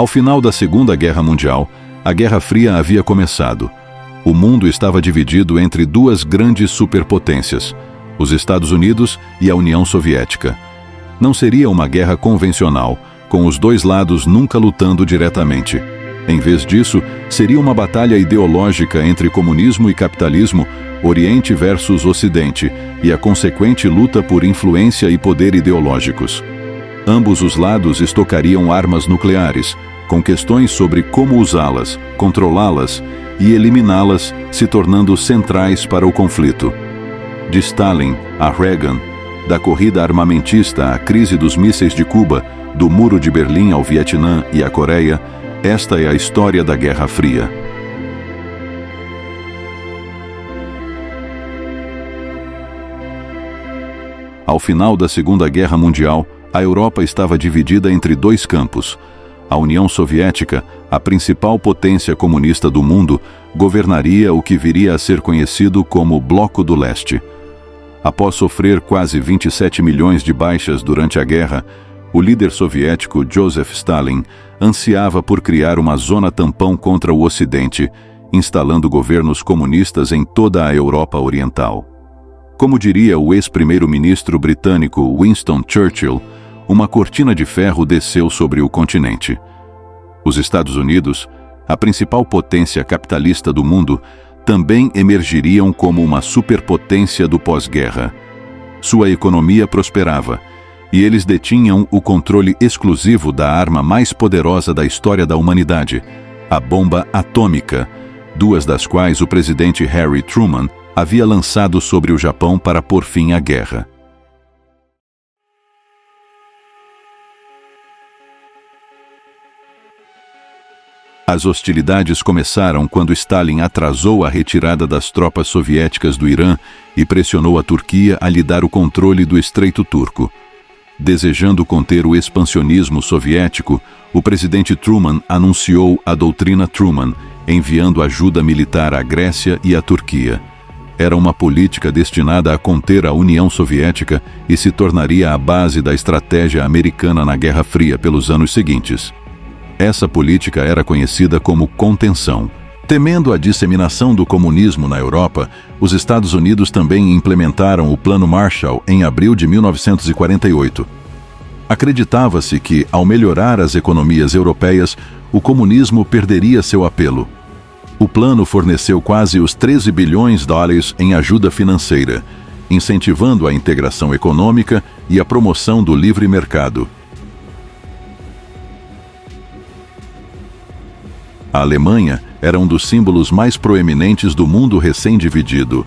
Ao final da Segunda Guerra Mundial, a Guerra Fria havia começado. O mundo estava dividido entre duas grandes superpotências, os Estados Unidos e a União Soviética. Não seria uma guerra convencional, com os dois lados nunca lutando diretamente. Em vez disso, seria uma batalha ideológica entre comunismo e capitalismo, Oriente versus Ocidente, e a consequente luta por influência e poder ideológicos. Ambos os lados estocariam armas nucleares, com questões sobre como usá-las, controlá-las e eliminá-las se tornando centrais para o conflito. De Stalin a Reagan, da corrida armamentista à crise dos mísseis de Cuba, do Muro de Berlim ao Vietnã e à Coreia, esta é a história da Guerra Fria. Ao final da Segunda Guerra Mundial, a Europa estava dividida entre dois campos. A União Soviética, a principal potência comunista do mundo, governaria o que viria a ser conhecido como Bloco do Leste. Após sofrer quase 27 milhões de baixas durante a guerra, o líder soviético Joseph Stalin ansiava por criar uma zona tampão contra o Ocidente, instalando governos comunistas em toda a Europa Oriental. Como diria o ex-primeiro-ministro britânico Winston Churchill, uma cortina de ferro desceu sobre o continente. Os Estados Unidos, a principal potência capitalista do mundo, também emergiriam como uma superpotência do pós-guerra. Sua economia prosperava, e eles detinham o controle exclusivo da arma mais poderosa da história da humanidade, a bomba atômica, duas das quais o presidente Harry Truman havia lançado sobre o Japão para pôr fim à guerra. As hostilidades começaram quando Stalin atrasou a retirada das tropas soviéticas do Irã e pressionou a Turquia a lhe dar o controle do Estreito Turco. Desejando conter o expansionismo soviético, o presidente Truman anunciou a doutrina Truman, enviando ajuda militar à Grécia e à Turquia. Era uma política destinada a conter a União Soviética e se tornaria a base da estratégia americana na Guerra Fria pelos anos seguintes. Essa política era conhecida como contenção. Temendo a disseminação do comunismo na Europa, os Estados Unidos também implementaram o Plano Marshall em abril de 1948. Acreditava-se que, ao melhorar as economias europeias, o comunismo perderia seu apelo. O plano forneceu quase os 13 bilhões de dólares em ajuda financeira, incentivando a integração econômica e a promoção do livre mercado. A Alemanha era um dos símbolos mais proeminentes do mundo recém-dividido.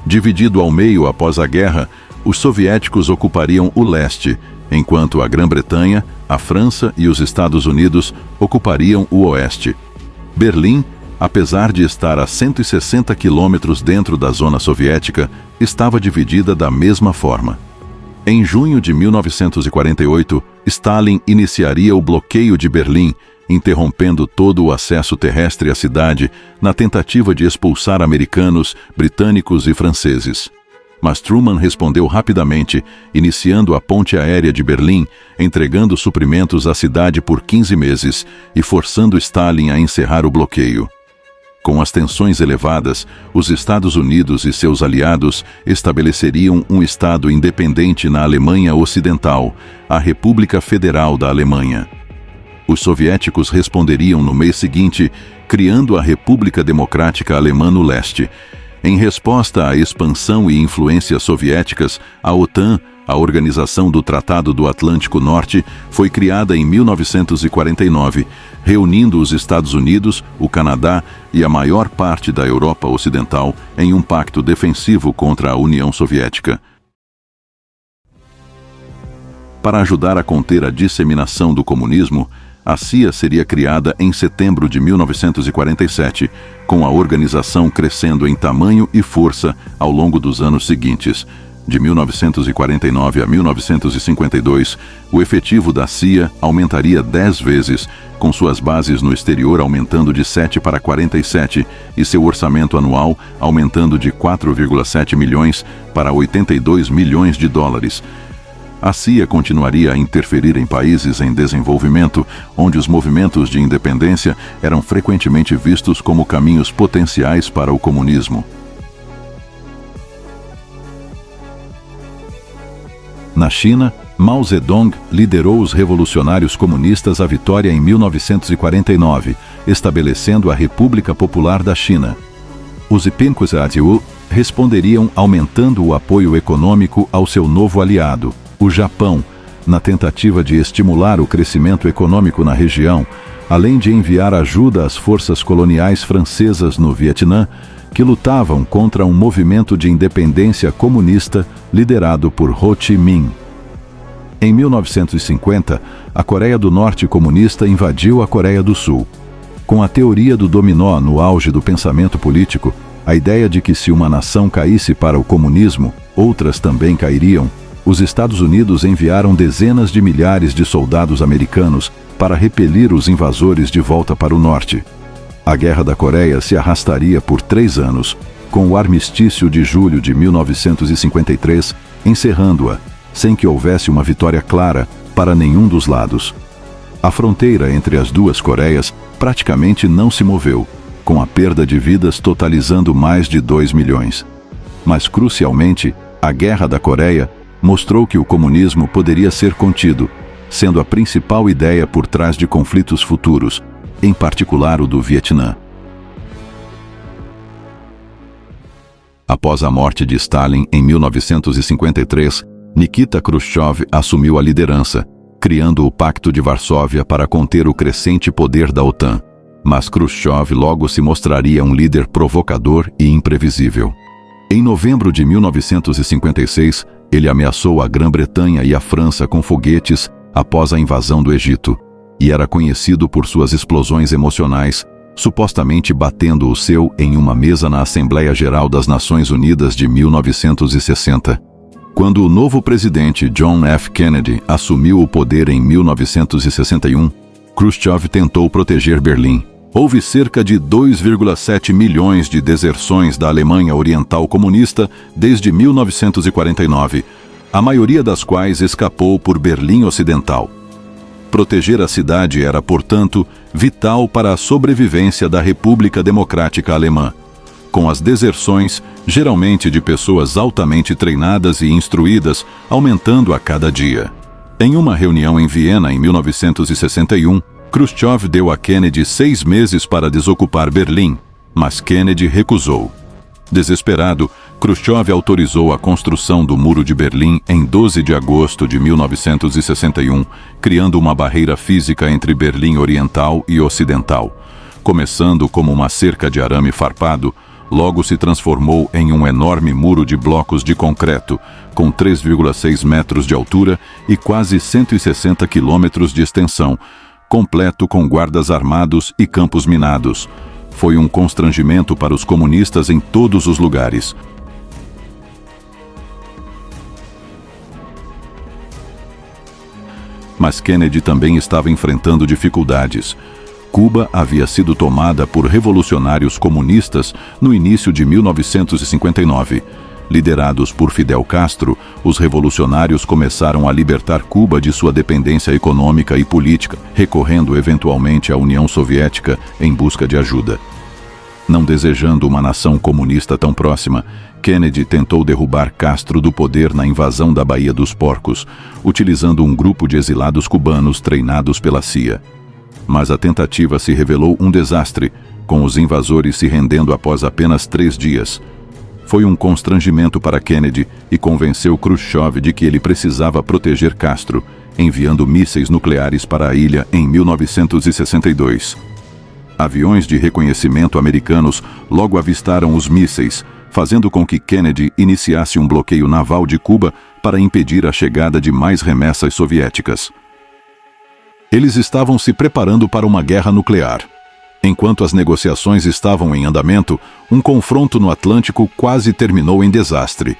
Dividido ao meio após a guerra, os soviéticos ocupariam o leste, enquanto a Grã-Bretanha, a França e os Estados Unidos ocupariam o oeste. Berlim, apesar de estar a 160 quilômetros dentro da zona soviética, estava dividida da mesma forma. Em junho de 1948, Stalin iniciaria o bloqueio de Berlim, interrompendo todo o acesso terrestre à cidade na tentativa de expulsar americanos, britânicos e franceses. Mas Truman respondeu rapidamente, iniciando a ponte aérea de Berlim, entregando suprimentos à cidade por 15 meses e forçando Stalin a encerrar o bloqueio. Com as tensões elevadas, os Estados Unidos e seus aliados estabeleceriam um Estado independente na Alemanha Ocidental, a República Federal da Alemanha. Os soviéticos responderiam no mês seguinte, criando a República Democrática Alemã no leste. Em resposta à expansão e influência soviéticas, a OTAN, a Organização do Tratado do Atlântico Norte, foi criada em 1949, reunindo os Estados Unidos, o Canadá e a maior parte da Europa Ocidental em um pacto defensivo contra a União Soviética. Para ajudar a conter a disseminação do comunismo, a CIA seria criada em setembro de 1947, com a organização crescendo em tamanho e força ao longo dos anos seguintes. De 1949 a 1952, o efetivo da CIA aumentaria 10 vezes, com suas bases no exterior aumentando de 7 para 47 e seu orçamento anual aumentando de 4,7 milhões para 82 milhões de dólares. A CIA continuaria a interferir em países em desenvolvimento, onde os movimentos de independência eram frequentemente vistos como caminhos potenciais para o comunismo. Na China, Mao Zedong liderou os revolucionários comunistas à vitória em 1949, estabelecendo a República Popular da China. Os Ipinkuzatiu responderiam aumentando o apoio econômico ao seu novo aliado, o Japão, na tentativa de estimular o crescimento econômico na região, além de enviar ajuda às forças coloniais francesas no Vietnã, que lutavam contra um movimento de independência comunista liderado por Ho Chi Minh. Em 1950, a Coreia do Norte comunista invadiu a Coreia do Sul. Com a teoria do dominó no auge do pensamento político, a ideia de que se uma nação caísse para o comunismo, outras também cairiam, os Estados Unidos enviaram dezenas de milhares de soldados americanos para repelir os invasores de volta para o norte. A Guerra da Coreia se arrastaria por 3 anos, com o armistício de julho de 1953, encerrando-a, sem que houvesse uma vitória clara para nenhum dos lados. A fronteira entre as duas Coreias praticamente não se moveu, com a perda de vidas totalizando mais de 2 milhões. Mas, crucialmente, a Guerra da Coreia mostrou que o comunismo poderia ser contido, sendo a principal ideia por trás de conflitos futuros, em particular o do Vietnã. Após a morte de Stalin em 1953, Nikita Khrushchev assumiu a liderança, criando o Pacto de Varsóvia para conter o crescente poder da OTAN. Mas Khrushchev logo se mostraria um líder provocador e imprevisível. Em novembro de 1956, ele ameaçou a Grã-Bretanha e a França com foguetes após a invasão do Egito, e era conhecido por suas explosões emocionais, supostamente batendo o seu em uma mesa na Assembleia Geral das Nações Unidas de 1960. Quando o novo presidente John F. Kennedy assumiu o poder em 1961, Khrushchev tentou proteger Berlim. Houve cerca de 2,7 milhões de deserções da Alemanha Oriental comunista desde 1949, a maioria das quais escapou por Berlim Ocidental. Proteger a cidade era, portanto, vital para a sobrevivência da República Democrática Alemã, com as deserções, geralmente de pessoas altamente treinadas e instruídas, aumentando a cada dia. Em uma reunião em Viena em 1961, Khrushchev deu a Kennedy 6 meses para desocupar Berlim, mas Kennedy recusou. Desesperado, Khrushchev autorizou a construção do Muro de Berlim em 12 de agosto de 1961, criando uma barreira física entre Berlim Oriental e Ocidental. Começando como uma cerca de arame farpado, logo se transformou em um enorme muro de blocos de concreto, com 3,6 metros de altura e quase 160 quilômetros de extensão, completo com guardas armados e campos minados. Foi um constrangimento para os comunistas em todos os lugares. Mas Kennedy também estava enfrentando dificuldades. Cuba havia sido tomada por revolucionários comunistas no início de 1959. Liderados por Fidel Castro, os revolucionários começaram a libertar Cuba de sua dependência econômica e política, recorrendo eventualmente à União Soviética em busca de ajuda. Não desejando uma nação comunista tão próxima, Kennedy tentou derrubar Castro do poder na invasão da Baía dos Porcos, utilizando um grupo de exilados cubanos treinados pela CIA. Mas a tentativa se revelou um desastre, com os invasores se rendendo após apenas 3 dias. Foi um constrangimento para Kennedy e convenceu Khrushchev de que ele precisava proteger Castro, enviando mísseis nucleares para a ilha em 1962. Aviões de reconhecimento americanos logo avistaram os mísseis, fazendo com que Kennedy iniciasse um bloqueio naval de Cuba para impedir a chegada de mais remessas soviéticas. Eles estavam se preparando para uma guerra nuclear. Enquanto as negociações estavam em andamento, um confronto no Atlântico quase terminou em desastre.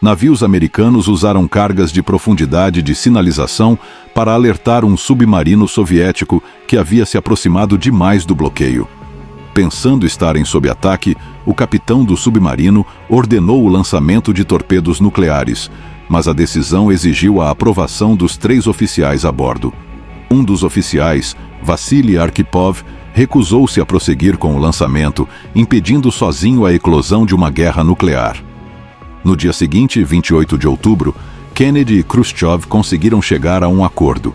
Navios americanos usaram cargas de profundidade de sinalização para alertar um submarino soviético que havia se aproximado demais do bloqueio. Pensando estarem sob ataque, o capitão do submarino ordenou o lançamento de torpedos nucleares, mas a decisão exigiu a aprovação dos 3 oficiais a bordo. Um dos oficiais, Vassily Arkhipov, recusou-se a prosseguir com o lançamento, impedindo sozinho a eclosão de uma guerra nuclear. No dia seguinte, 28 de outubro, Kennedy e Khrushchev conseguiram chegar a um acordo.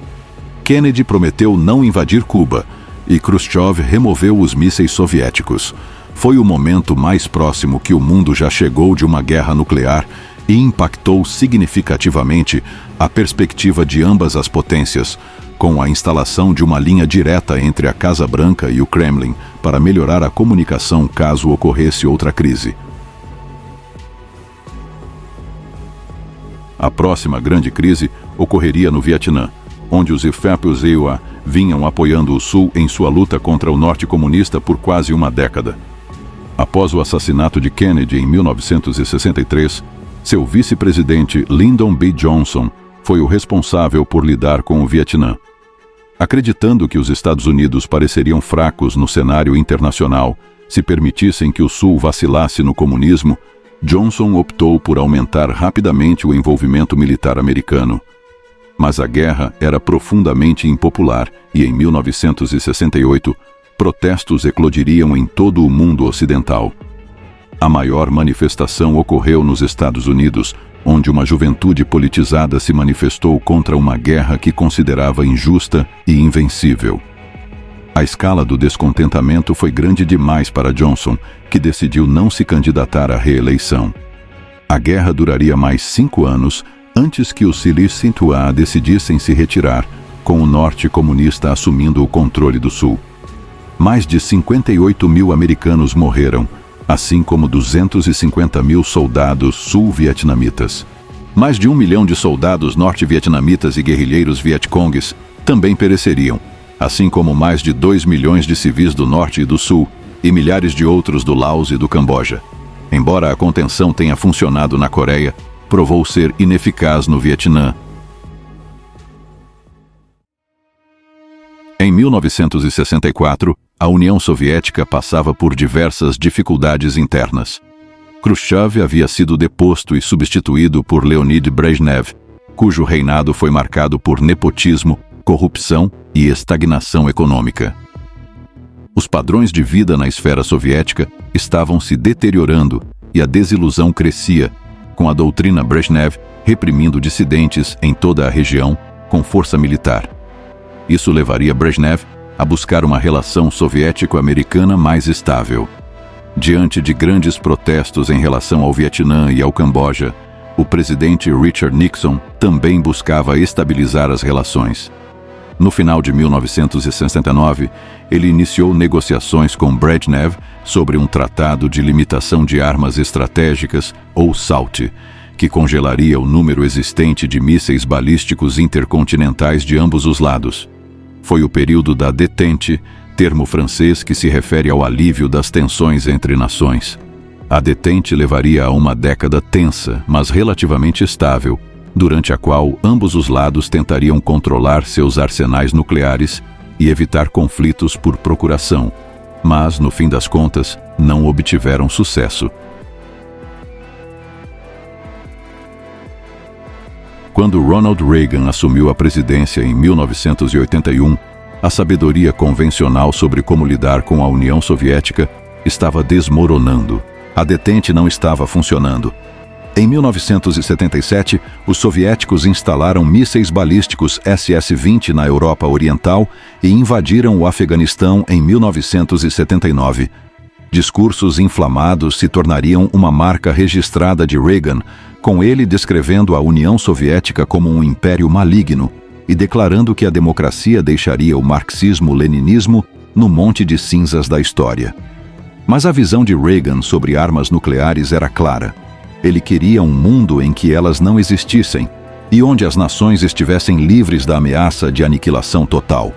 Kennedy prometeu não invadir Cuba e Khrushchev removeu os mísseis soviéticos. Foi o momento mais próximo que o mundo já chegou de uma guerra nuclear e impactou significativamente a perspectiva de ambas as potências, com a instalação de uma linha direta entre a Casa Branca e o Kremlin para melhorar a comunicação caso ocorresse outra crise. A próxima grande crise ocorreria no Vietnã, onde os IFEP e os EUA vinham apoiando o Sul em sua luta contra o Norte comunista por quase uma década. Após o assassinato de Kennedy em 1963, seu vice-presidente Lyndon B. Johnson foi o responsável por lidar com o Vietnã. Acreditando que os Estados Unidos pareceriam fracos no cenário internacional se permitissem que o Sul vacilasse no comunismo, Johnson optou por aumentar rapidamente o envolvimento militar americano. Mas a guerra era profundamente impopular e, em 1968, protestos eclodiriam em todo o mundo ocidental. A maior manifestação ocorreu nos Estados Unidos, onde uma juventude politizada se manifestou contra uma guerra que considerava injusta e invencível. A escala do descontentamento foi grande demais para Johnson, que decidiu não se candidatar à reeleição. A guerra duraria mais 5 anos antes que os Silicintua decidissem se retirar, com o Norte comunista assumindo o controle do Sul. Mais de 58 mil americanos morreram, assim como 250 mil soldados sul-vietnamitas. Mais de 1 milhão de soldados norte-vietnamitas e guerrilheiros vietcongues também pereceriam, assim como mais de 2 milhões de civis do Norte e do Sul, e milhares de outros do Laos e do Camboja. Embora a contenção tenha funcionado na Coreia, provou ser ineficaz no Vietnã. Em 1964, a União Soviética passava por diversas dificuldades internas. Khrushchev havia sido deposto e substituído por Leonid Brezhnev, cujo reinado foi marcado por nepotismo, corrupção e estagnação econômica. Os padrões de vida na esfera soviética estavam se deteriorando e a desilusão crescia, com a doutrina Brezhnev reprimindo dissidentes em toda a região com força militar. Isso levaria Brezhnev a buscar uma relação soviético-americana mais estável. Diante de grandes protestos em relação ao Vietnã e ao Camboja, o presidente Richard Nixon também buscava estabilizar as relações. No final de 1969, ele iniciou negociações com Brezhnev sobre um tratado de limitação de armas estratégicas, ou SALT, que congelaria o número existente de mísseis balísticos intercontinentais de ambos os lados. Foi o período da détente, termo francês que se refere ao alívio das tensões entre nações. A détente levaria a uma década tensa, mas relativamente estável, durante a qual ambos os lados tentariam controlar seus arsenais nucleares e evitar conflitos por procuração, mas, no fim das contas, não obtiveram sucesso. Quando Ronald Reagan assumiu a presidência em 1981, a sabedoria convencional sobre como lidar com a União Soviética estava desmoronando. A détente não estava funcionando. Em 1977, os soviéticos instalaram mísseis balísticos SS-20 na Europa Oriental e invadiram o Afeganistão em 1979. Discursos inflamados se tornariam uma marca registrada de Reagan, com ele descrevendo a União Soviética como um império maligno e declarando que a democracia deixaria o marxismo-leninismo no monte de cinzas da história. Mas a visão de Reagan sobre armas nucleares era clara. Ele queria um mundo em que elas não existissem e onde as nações estivessem livres da ameaça de aniquilação total.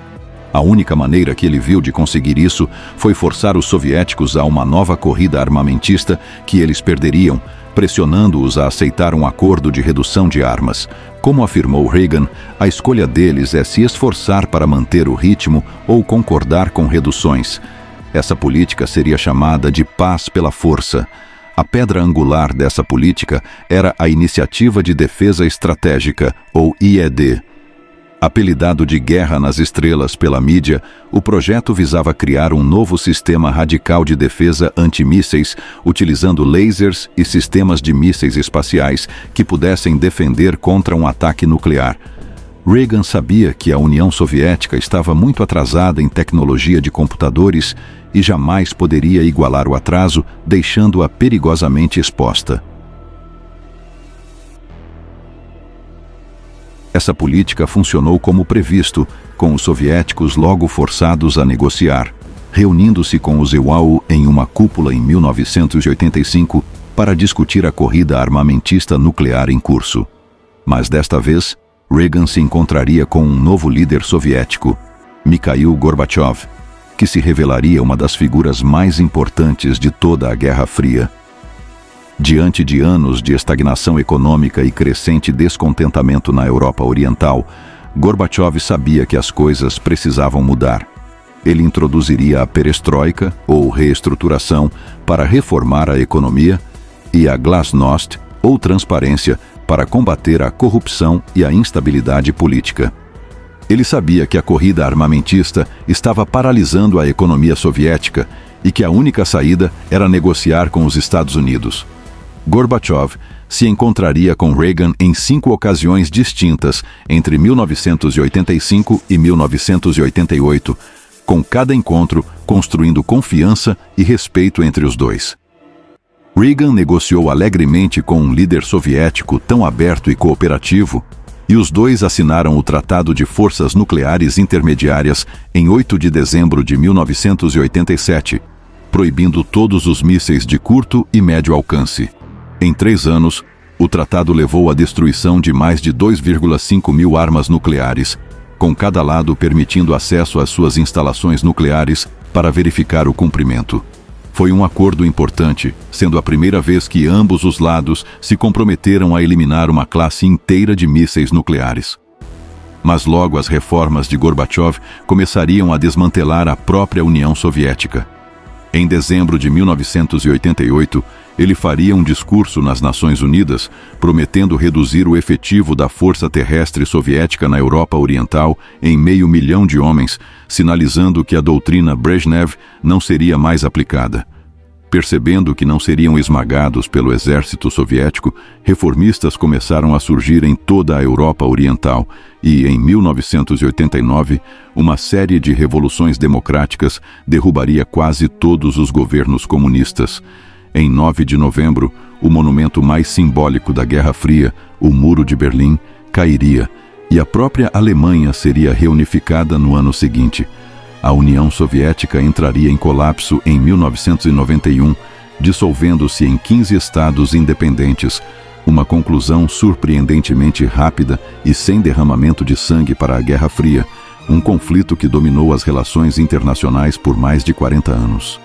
A única maneira que ele viu de conseguir isso foi forçar os soviéticos a uma nova corrida armamentista que eles perderiam, pressionando-os a aceitar um acordo de redução de armas. Como afirmou Reagan, a escolha deles é se esforçar para manter o ritmo ou concordar com reduções. Essa política seria chamada de paz pela força. A pedra angular dessa política era a Iniciativa de Defesa Estratégica, ou IED. Apelidado de Guerra nas Estrelas pela mídia, o projeto visava criar um novo sistema radical de defesa antimísseis, utilizando lasers e sistemas de mísseis espaciais que pudessem defender contra um ataque nuclear. Reagan sabia que a União Soviética estava muito atrasada em tecnologia de computadores e jamais poderia igualar o atraso, deixando-a perigosamente exposta. Essa política funcionou como previsto, com os soviéticos logo forçados a negociar, reunindo-se com os EUAU em uma cúpula em 1985 para discutir a corrida armamentista nuclear em curso. Mas desta vez, Reagan se encontraria com um novo líder soviético, Mikhail Gorbachev, que se revelaria uma das figuras mais importantes de toda a Guerra Fria. Diante de anos de estagnação econômica e crescente descontentamento na Europa Oriental, Gorbachev sabia que as coisas precisavam mudar. Ele introduziria a perestroika, ou reestruturação, para reformar a economia, e a glasnost, ou transparência, para combater a corrupção e a instabilidade política. Ele sabia que a corrida armamentista estava paralisando a economia soviética e que a única saída era negociar com os Estados Unidos. Gorbachev se encontraria com Reagan em 5 ocasiões distintas entre 1985 e 1988, com cada encontro construindo confiança e respeito entre os dois. Reagan negociou alegremente com um líder soviético tão aberto e cooperativo, e os dois assinaram o Tratado de Forças Nucleares Intermediárias em 8 de dezembro de 1987, proibindo todos os mísseis de curto e médio alcance. Em 3 anos, o tratado levou à destruição de mais de 2,5 mil armas nucleares, com cada lado permitindo acesso às suas instalações nucleares para verificar o cumprimento. Foi um acordo importante, sendo a primeira vez que ambos os lados se comprometeram a eliminar uma classe inteira de mísseis nucleares. Mas logo as reformas de Gorbachev começariam a desmantelar a própria União Soviética. Em dezembro de 1988, ele faria um discurso nas Nações Unidas, prometendo reduzir o efetivo da força terrestre soviética na Europa Oriental em 500 mil de homens, sinalizando que a doutrina Brezhnev não seria mais aplicada. Percebendo que não seriam esmagados pelo exército soviético, reformistas começaram a surgir em toda a Europa Oriental e, em 1989, uma série de revoluções democráticas derrubaria quase todos os governos comunistas. Em 9 de novembro, o monumento mais simbólico da Guerra Fria, o Muro de Berlim, cairia, e a própria Alemanha seria reunificada no ano seguinte. A União Soviética entraria em colapso em 1991, dissolvendo-se em 15 estados independentes, uma conclusão surpreendentemente rápida e sem derramamento de sangue para a Guerra Fria, um conflito que dominou as relações internacionais por mais de 40 anos.